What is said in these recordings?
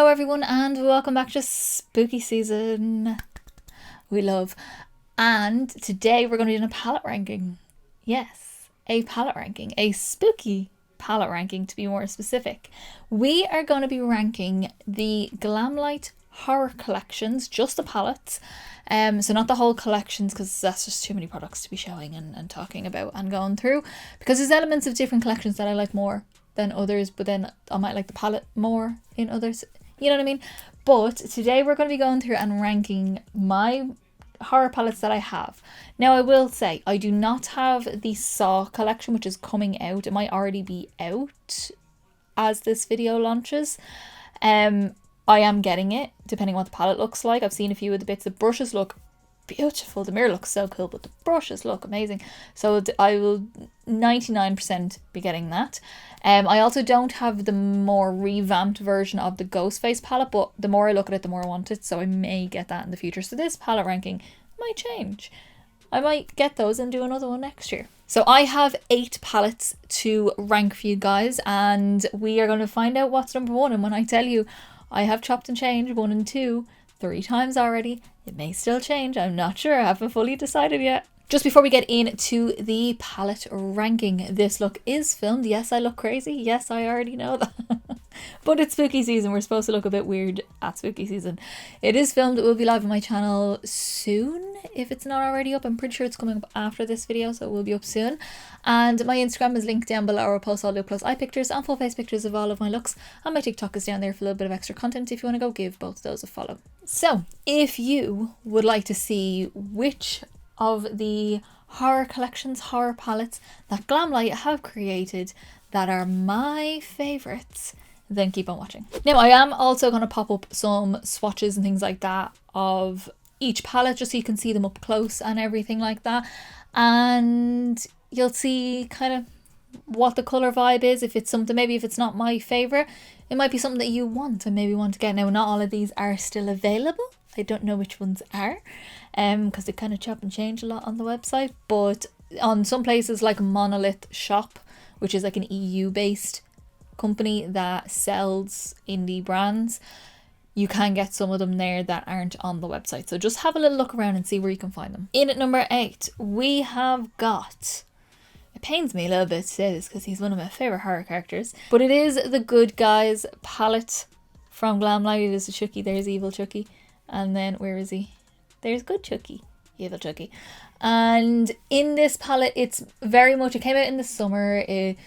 Hello everyone and welcome back to spooky season. We love. And today we're going to be doing a palette ranking. Yes, a palette ranking. A spooky palette ranking to be more specific. We are going to be ranking the Glamlite horror collections, just the palettes. So not the whole collections because that's just too many products to be showing and talking about and going through. Because there's elements of different collections that I like more than others, but then I might like the palette more in others. You know what I mean? But today we're going to be going through and ranking my horror palettes that I have. Now I will say I do not have the Saw collection, which is coming out. It might already be out as this video launches. I am getting it depending on what the palette looks like. I've seen a few of the bits. The brushes look beautiful. The mirror looks so cool, but the brushes look amazing. So I will 99% be getting that. I also don't have the more revamped version of the Ghostface palette, but the more I look at it, the more I want it. So I may get that in the future. So this palette ranking might change. I might get those and do another one next year. So I have 8 palettes to rank for you guys, and we are going to find out what's number 1. And when I tell you I have chopped and changed 1 and 2 3 times already, it may still change. I'm not sure. I haven't fully decided yet. Just before we get into the palette ranking, this look is filmed. Yes, I look crazy. Yes, I already know that. But it's spooky season. We're supposed to look a bit weird at spooky season. It is filmed. It will be live on my channel soon. If it's not already up, I'm pretty sure it's coming up after this video, so it will be up soon. And my Instagram is linked down below. I'll post all the close eye pictures and full face pictures of all of my looks. And my TikTok is down there for a little bit of extra content if you want to go give both of those a follow. So if you would like to see which of the horror collections, horror palettes that Glamlite have created that are my favourites, then keep on watching. Now I am also going to pop up some swatches and things like that of each palette just so you can see them up close and everything like that, and you'll see kind of what the colour vibe is. If it's something, maybe if it's not my favourite, it might be something that you want and maybe want to get. Now not all of these are still available. I don't know which ones are because they kind of chop and change a lot on the website, but on some places like Monolith Shop, which is like an EU based company that sells indie brands, you can get some of them there that aren't on the website. So just have a little look around and see where you can find them. In at number 8 we have got, it pains me a little bit to say this because he's one of my favourite horror characters, but it is the Good Guys palette from Glamlite. It is the Chucky. There's Evil Chucky. And then where is he? There's Good Chucky. Evil Chucky. And in this palette, it's very much, it came out in the summer. It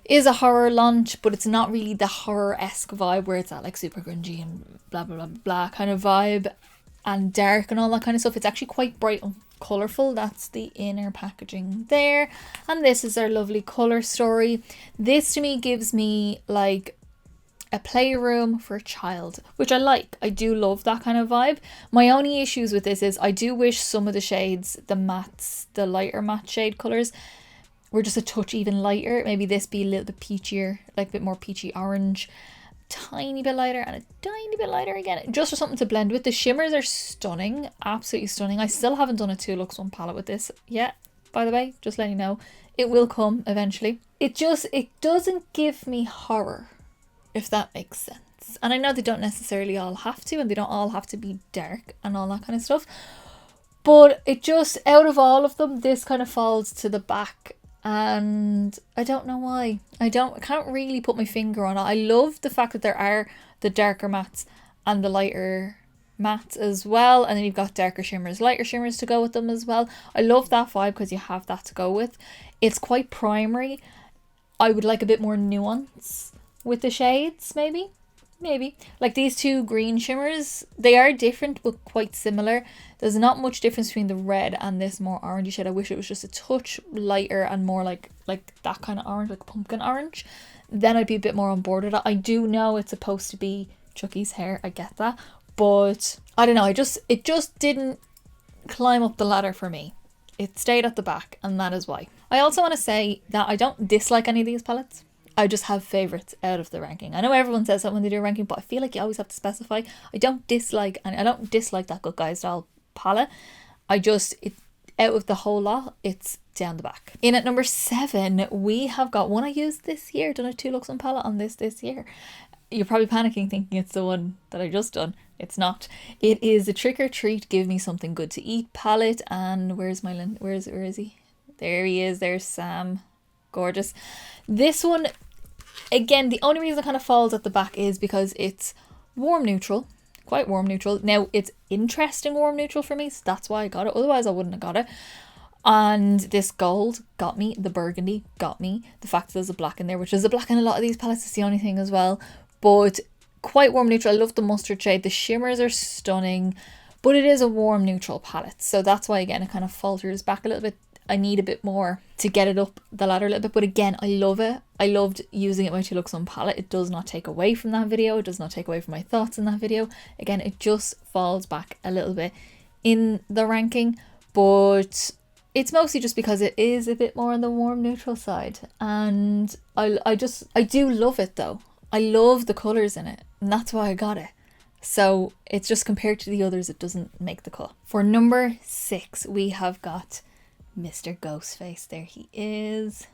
is a horror launch, but it's not really the horror-esque vibe where it's that like super grungy and blah blah blah blah kind of vibe and dark and all that kind of stuff. It's actually quite bright and colourful. That's the inner packaging there. And this is our lovely colour story. This to me gives me like a playroom for a child, which I like. I do love that kind of vibe. My only issues with this is I do wish some of the shades, the mattes, the lighter matte shade colours, were just a touch even lighter. Maybe this be a little bit peachier, like a bit more peachy orange, tiny bit lighter and a tiny bit lighter again, just for something to blend with. The shimmers are stunning, absolutely stunning. I still haven't done a 2 looks 1 palette with this yet, by the way, just letting you know. It will come eventually. It doesn't give me horror, if that makes sense. And I know they don't necessarily all have to, and they don't all have to be dark and all that kind of stuff, but it just, out of all of them, this kind of falls to the back. And I don't know why. I can't really put my finger on it. I love the fact that there are the darker mattes and the lighter mattes as well, and then you've got darker shimmers, lighter shimmers to go with them as well. I love that vibe because you have that to go with. It's quite primary. I would like a bit more nuance with the shades, maybe like these 2 green shimmers. They are different but quite similar. There's not much difference between the red and this more orangey shade. I wish it was just a touch lighter and more like that kind of orange, like pumpkin orange. Then I'd be a bit more on board with it. I do know it's supposed to be Chucky's hair, I get that, but I don't know, it just didn't climb up the ladder for me. It stayed at the back, and that is why. I also want to say that I don't dislike any of these palettes. I just have favourites out of the ranking. I know everyone says that when they do a ranking, but I feel like you always have to specify. I don't dislike that Good Guys style palette. Out of the whole lot, it's down the back. In at number 7, we have got one I used this year. Done a 2 looks 1 palette on this year. You're probably panicking thinking it's the one that I just done. It's not. It is a Trick or Treat, Give Me Something Good to Eat palette. And where is he? There he is. There's Sam. Gorgeous. This one, again, the only reason it kind of falls at the back is because it's warm neutral. Quite warm neutral. Now, it's interesting warm neutral for me, so that's why I got it. Otherwise, I wouldn't have got it. And this gold got me. The burgundy got me. The fact that there's a black in there, which is a black in a lot of these palettes, is the only thing as well. But quite warm neutral. I love the mustard shade. The shimmers are stunning, but it is a warm neutral palette. So that's why, again, it kind of falters back a little bit. I need a bit more to get it up the ladder a little bit. But again, I love it. I loved using it in my Two Looks On palette. It does not take away from that video. It does not take away from my thoughts in that video. Again, it just falls back a little bit in the ranking. But it's mostly just because it is a bit more on the warm neutral side. And I do love it though. I love the colours in it. And that's why I got it. So it's just compared to the others, it doesn't make the cut. For number 6, we have got Mr. Ghostface. There he is.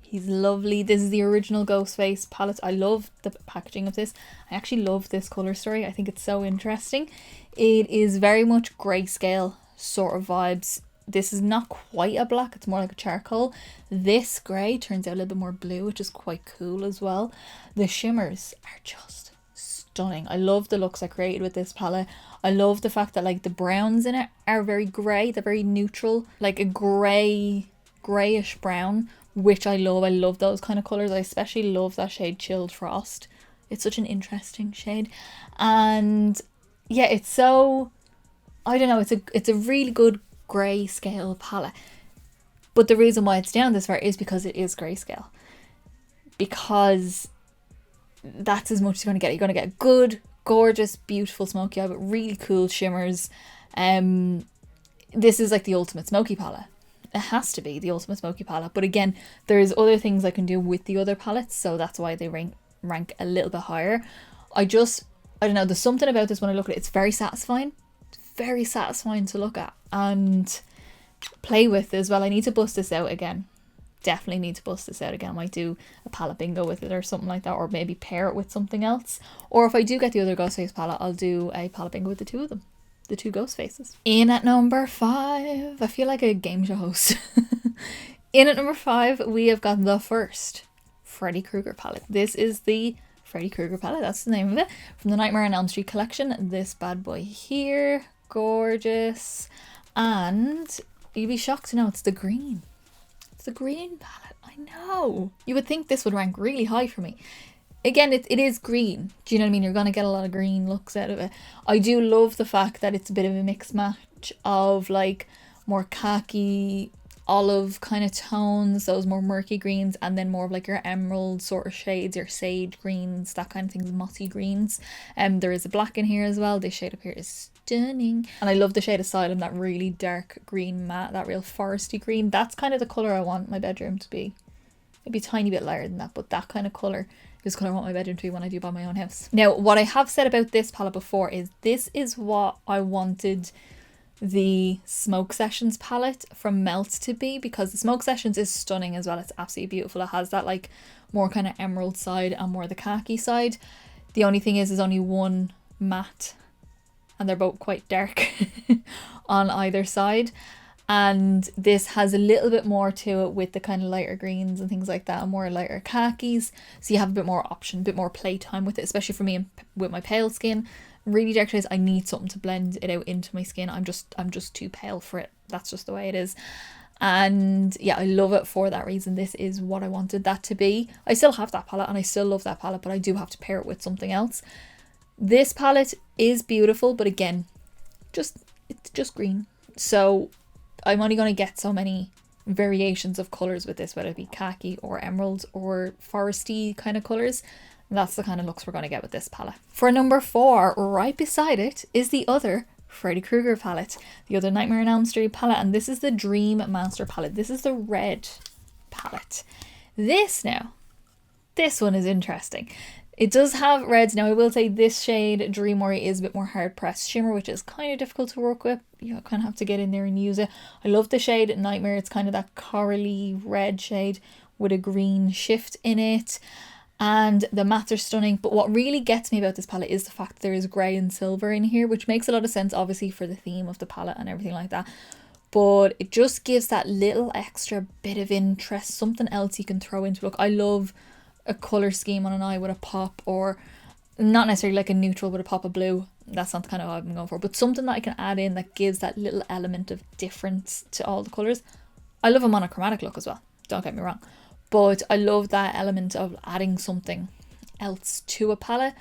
He's lovely. This is the original Ghostface palette. I love the packaging of this. I actually love this colour story. I think it's so interesting. It is very much grayscale sort of vibes. This is not quite a black. It's more like a charcoal. This grey turns out a little bit more blue, which is quite cool as well. The shimmers are just stunning. I love the looks I created with this palette. I love the fact that like the browns in it are very grey. They're very neutral, like a greyish brown, which I love. I love those kind of colours. I especially love that shade Chilled Frost. It's such an interesting shade. And yeah, it's so, I don't know, it's a really good grayscale palette. But the reason why it's down this far is because it is grayscale. Because that's as much as you're going to get. You're going to get good, gorgeous, beautiful smoky eye, but really cool shimmers. This is like the ultimate smoky palette. It has to be the ultimate smoky palette. But again, there's other things I can do with the other palettes, so that's why they rank a little bit higher. I don't know, there's something about this when I look at it. It's very satisfying. It's very satisfying to look at and play with as well. I need to bust this out again. Definitely need to bust this out again. I might do a palette bingo with it or something like that, or maybe pair it with something else. Or if I do get the other Ghostface palette, I'll do a palette bingo with the two of them. The two Ghostfaces. In at number 5, I feel like a game show host. In at number 5, we have got the first Freddy Krueger palette. This is the Freddy Krueger palette, that's the name of it, from the Nightmare on Elm Street collection. This bad boy here, gorgeous. And you'd be shocked to know it's the green. It's the green palette. I know. You would think this would rank really high for me. Again, it is green. Do you know what I mean? You're going to get a lot of green looks out of it. I do love the fact that it's a bit of a mixed match of like more khaki, olive kind of tones, those more murky greens, and then more of like your emerald sort of shades, your sage greens, that kind of things, mossy greens. There is a black in here as well. This shade up here is stunning. And I love the shade Asylum, that really dark green matte, that real foresty green. That's kind of the colour I want my bedroom to be. Maybe a tiny bit lighter than that, but that kind of colour is the colour I want my bedroom to be when I do buy my own house. Now, what I have said about this palette before is this is what I wanted the Smoke Sessions palette from Melt to be, because the Smoke Sessions is stunning as well. It's absolutely beautiful. It has that like more kind of emerald side and more the khaki side. The only thing is there's only one matte and they're both quite dark on either side. And this has a little bit more to it with the kind of lighter greens and things like that, and more lighter khakis. So you have a bit more option, a bit more playtime with it, especially for me with my pale skin. Really dark shades, I need something to blend it out into my skin. I'm just too pale for it. That's just the way it is. And yeah, I love it for that reason. This is what I wanted that to be. I still have that palette and I still love that palette, but I do have to pair it with something else. This palette is beautiful, but again, it's just green. So I'm only going to get so many variations of colours with this, whether it be khaki or emerald or foresty kind of colours. That's the kind of looks we're going to get with this palette. For number 4, right beside it, is the other Freddy Krueger palette, the other Nightmare on Elm Street palette, and this is the Dream Master palette. This is the red palette. This one is interesting. It does have reds. Now I will say this shade, Dream Worry, is a bit more hard pressed shimmer, which is kind of difficult to work with. You kind of have to get in there and use it. I love the shade Nightmare. It's kind of that corally red shade with a green shift in it. And the mattes are stunning. But what really gets me about this palette is the fact that there is grey and silver in here, which makes a lot of sense, obviously, for the theme of the palette and everything like that. But it just gives that little extra bit of interest, something else you can throw into. Look, I love a colour scheme on an eye with a pop, or not necessarily like a neutral with a pop of blue. That's not the kind of vibe I'm going for, but something that I can add in that gives that little element of difference to all the colours. I love a monochromatic look as well, don't get me wrong, but I love that element of adding something else to a palette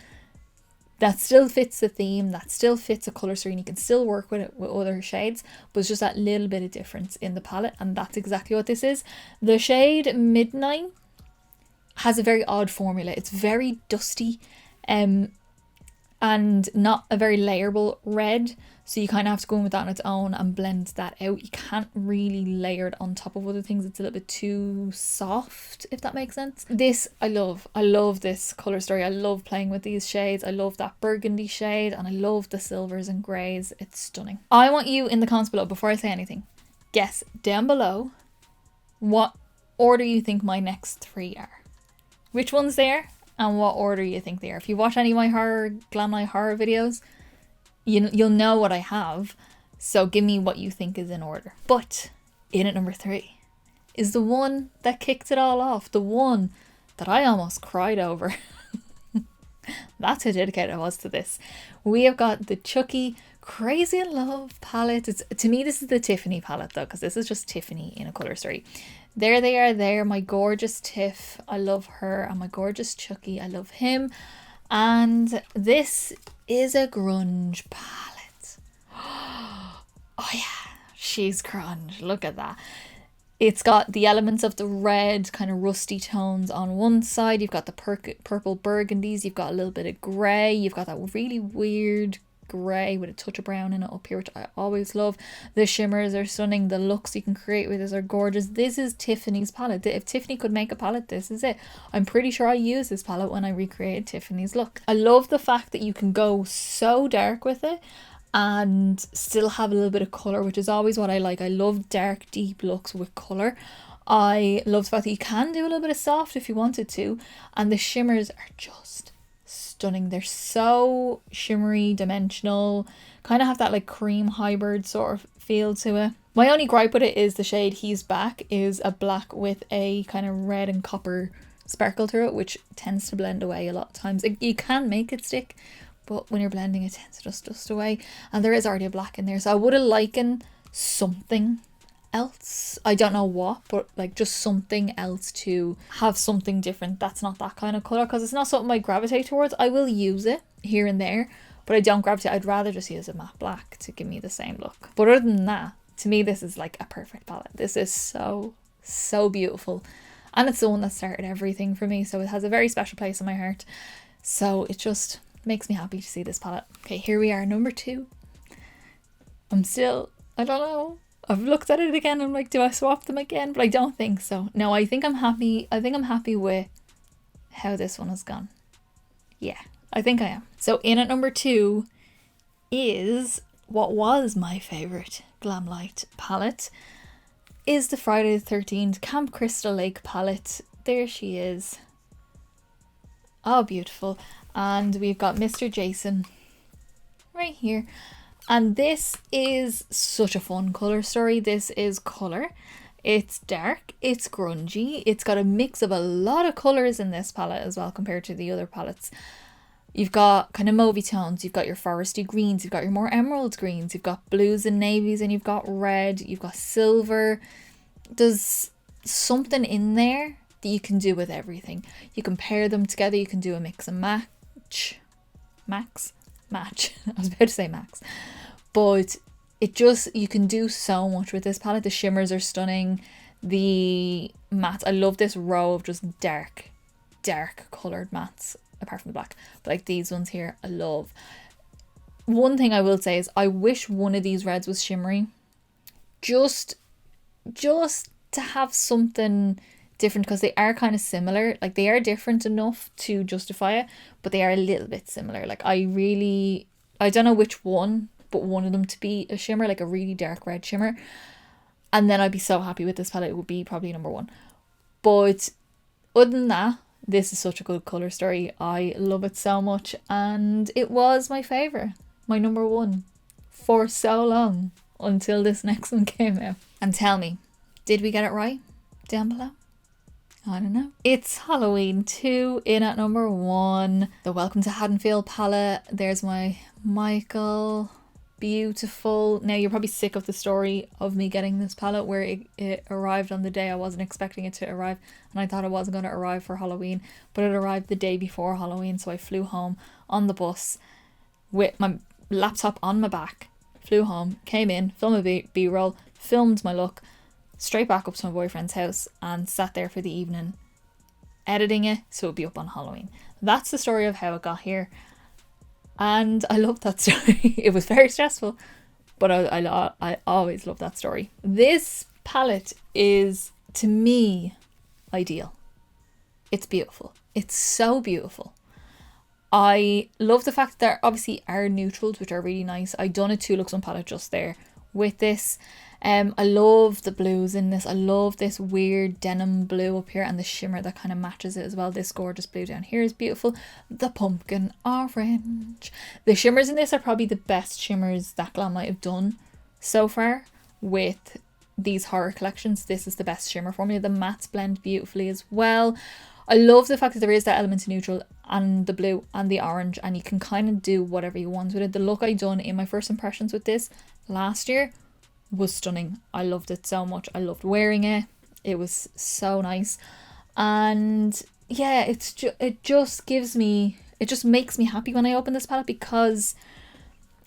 that still fits the theme, that still fits a colour screen. You can still work with it with other shades, but it's just that little bit of difference in the palette, and that's exactly what this is. The shade Midnight has a very odd formula. It's very dusty, and not a very layerable red, so you kind of have to go in with that on its own and blend that out. You can't really layer it on top of other things. It's a little bit too soft, if that makes sense. This I love this colour story. I love playing with these shades. I love that burgundy shade, and I love the silvers and greys. It's stunning. I want you in the comments below, before I say anything, guess down below what order you think my next 3 are. Which ones they are and what order you think they are. If you watch any of my Glamlite horror videos, you'll know what I have, so give me what you think is in order. But in at number 3 is the one that kicked it all off, the one that I almost cried over. That's how dedicated I was to this. We have got the Chucky Crazy in Love palette. To me, this is the Tiffany palette though, because this is just Tiffany in a colour story. There they are there, my gorgeous Tiff, I love her, and my gorgeous Chucky, I love him. And this is a grunge palette. Oh yeah, she's grunge, look at that. It's got the elements of the red, kind of rusty tones on one side. You've got the purple burgundies, you've got a little bit of grey, you've got that really weird grey with a touch of brown in it up here, which I always love. The shimmers are stunning. The looks you can create with this are gorgeous. This is Tiffany's palette. If Tiffany could make a palette, this is it. I'm pretty sure I used this palette when I recreated Tiffany's look. I love the fact that you can go so dark with it and still have a little bit of colour, which is always what I like. I love dark, deep looks with colour. I love the fact that you can do a little bit of soft if you wanted to, and the shimmers are just stunning. They're so shimmery, dimensional, kind of have that like cream hybrid sort of feel to it. My only gripe with it is the shade He's Back is a black with a kind of red and copper sparkle through it, which tends to blend away a lot of times. You can make it stick, but when you're blending it tends to just dust away, and there is already a black in there, so I would have likened something else. I don't know what, but like just something else to have something different that's not that kind of colour, because it's not something I gravitate towards. I will use it here and there, but I don't gravitate. I'd rather just use a matte black to give me the same look. But other than that, to me this is like a perfect palette. This is so beautiful, and it's the one that started everything for me, so it has a very special place in my heart. So it just makes me happy to see this palette. Okay, here we are, number 2. I don't know. I've looked at it again. I'm like, do I swap them again? But I don't think so. No, I think I'm happy. I think I'm happy with how this one has gone. Yeah, I think I am. So in at number 2 is what was my favourite Glamlite palette, is the Friday the 13th Camp Crystal Lake palette. There she is. Oh, beautiful. And we've got Mr. Jason right here. And this is such a fun colour story. This is colour. It's dark, it's grungy, it's got a mix of a lot of colours in this palette as well compared to the other palettes. You've got kind of mauvey tones, you've got your foresty greens, you've got your more emerald greens, you've got blues and navies, and you've got red, you've got silver. There's something in there that you can do with everything. You can pair them together, you can do a mix and match. Match. I was about to say max. But it just, you can do so much with this palette. The shimmers are stunning. The mattes, I love this row of just dark coloured mattes, apart from the black. But like these ones here, I love. One thing I will say is I wish one of these reds was shimmery. Just to have something different, because they are kind of similar. Like they are different enough to justify it, but they are a little bit similar. Like I don't know which one, but one of them to be a shimmer, like a really dark red shimmer, and then I'd be so happy with this palette. It would be probably number 1. But other than that, This is such a good colour story. I love it so much, and it was my favourite, my number one for so long until this next one came out. And tell me, did we get it right down below? I don't know. It's Halloween 2 in at number 1. The Welcome to Haddonfield palette. There's my Michael. Beautiful. Now you're probably sick of the story of me getting this palette where it arrived on the day I wasn't expecting it to arrive, and I thought it wasn't going to arrive for Halloween, but it arrived the day before Halloween. So I flew home on the bus with my laptop on my back, flew home, came in, filmed a B-roll, filmed my look, straight back up to my boyfriend's house and sat there for the evening editing it so it'd be up on Halloween. That's the story of how it got here, and I love that story. It was very stressful, but I always love that story. This palette is, to me, ideal. It's beautiful. It's so beautiful. I love the fact that there obviously are neutrals, which are really nice. I done a 2 looks on palette just there with this. I love the blues in this. I love this weird denim blue up here and the shimmer that kind of matches it as well. This gorgeous blue down here is beautiful. The pumpkin orange. The shimmers in this are probably the best shimmers that Glamlite have done so far with these horror collections. This is the best shimmer formula. The mattes blend beautifully as well. I love the fact that there is that element of neutral and the blue and the orange, and you can kind of do whatever you want with it. The look I done in my first impressions with this last year was stunning. I loved it so much. I loved wearing it. It was so nice. And yeah, it just makes me happy when I open this palette, because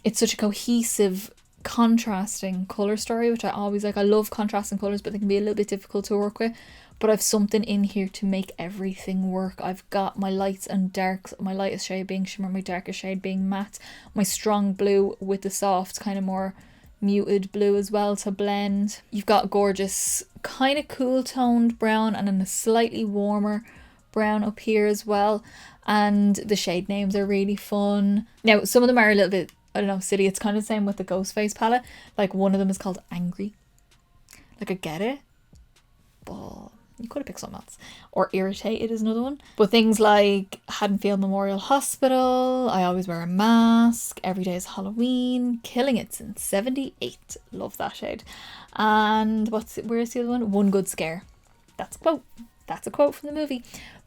it's such a cohesive, contrasting colour story, which I always like. I love contrasting colours, but they can be a little bit difficult to work with. But I've something in here to make everything work. I've got my lights and darks, my lightest shade being shimmer, my darkest shade being matte, my strong blue with the soft kind of more muted blue as well to blend. You've got gorgeous kind of cool toned brown and then a slightly warmer brown up here as well. And the shade names are really fun. Now, some of them are a little bit, I don't know, silly. It's kind of the same with the Ghostface palette. Like one of them is called Angry. Like I get it, but you could have picked something else. Or Irritated is another one. But things like Haddonfield Memorial Hospital, I Always Wear a Mask, Every Day is Halloween, Killing It Since 78. Love that shade. And where's the other one? One Good Scare. That's a quote. That's a quote from the movie.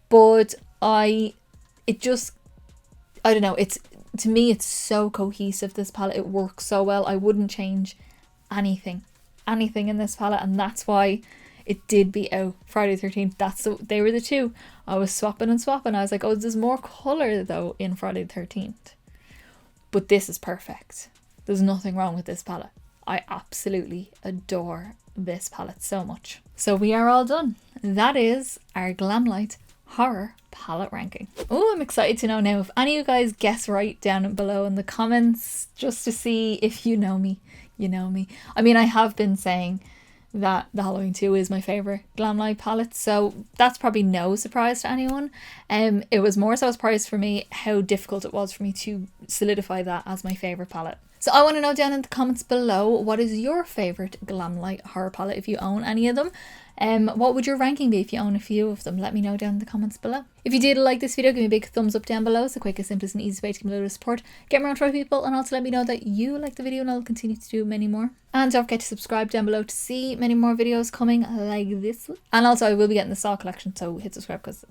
But I don't know, to me it's so cohesive, this palette. It works so well. I wouldn't change anything in this palette, and that's why it did beat out Friday the 13th. They were the two. I was swapping. I was like, oh, there's more colour though in Friday the 13th. But this is perfect. There's nothing wrong with this palette. I absolutely adore this palette so much. So we are all done. That is our Glamlite horror palette ranking. Oh, I'm excited to know now if any of you guys guess right down below in the comments, just to see if you know me. You know me. I mean, I have been saying that the Halloween 2 is my favourite Glamlite palette, so that's probably no surprise to anyone. It was more so a surprise for me how difficult it was for me to solidify that as my favourite palette. So I want to know down in the comments below, what is your favourite Glamlite horror palette if you own any of them? What would your ranking be if you own a few of them? Let me know down in the comments below. If you did like this video, give me a big thumbs up down below. It's the quickest, simplest and easiest way to give me a little support. Get me around to other people, and also let me know that you like the video, and I'll continue to do many more. And don't forget to subscribe down below to see many more videos coming like this one. And also I will be getting the Saw collection, so hit subscribe because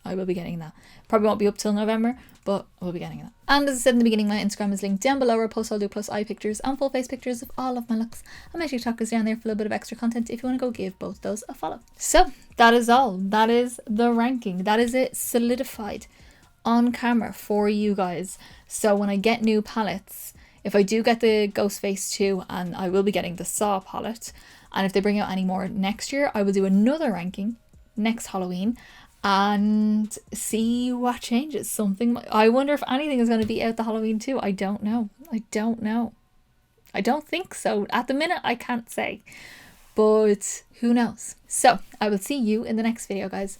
I will be getting that. Probably won't be up till November, but I will be getting that. And as I said in the beginning, my Instagram is linked down below, where I post all the plus eye pictures and full face pictures of all of my looks. And my TikTok is down there for a little bit of extra content if you want to go give both those a follow. So that is all. That is the ranking. That is it solidified on camera for you guys. So when I get new palettes, if I do get the Ghostface 2, and I will be getting the Saw palette, and if they bring out any more next year, I will do another ranking next Halloween and see what changes. I wonder if anything is going to be out the Halloween 2. I don't know. I don't think so. At the minute, I can't say, but who knows? So I will see you in the next video, guys.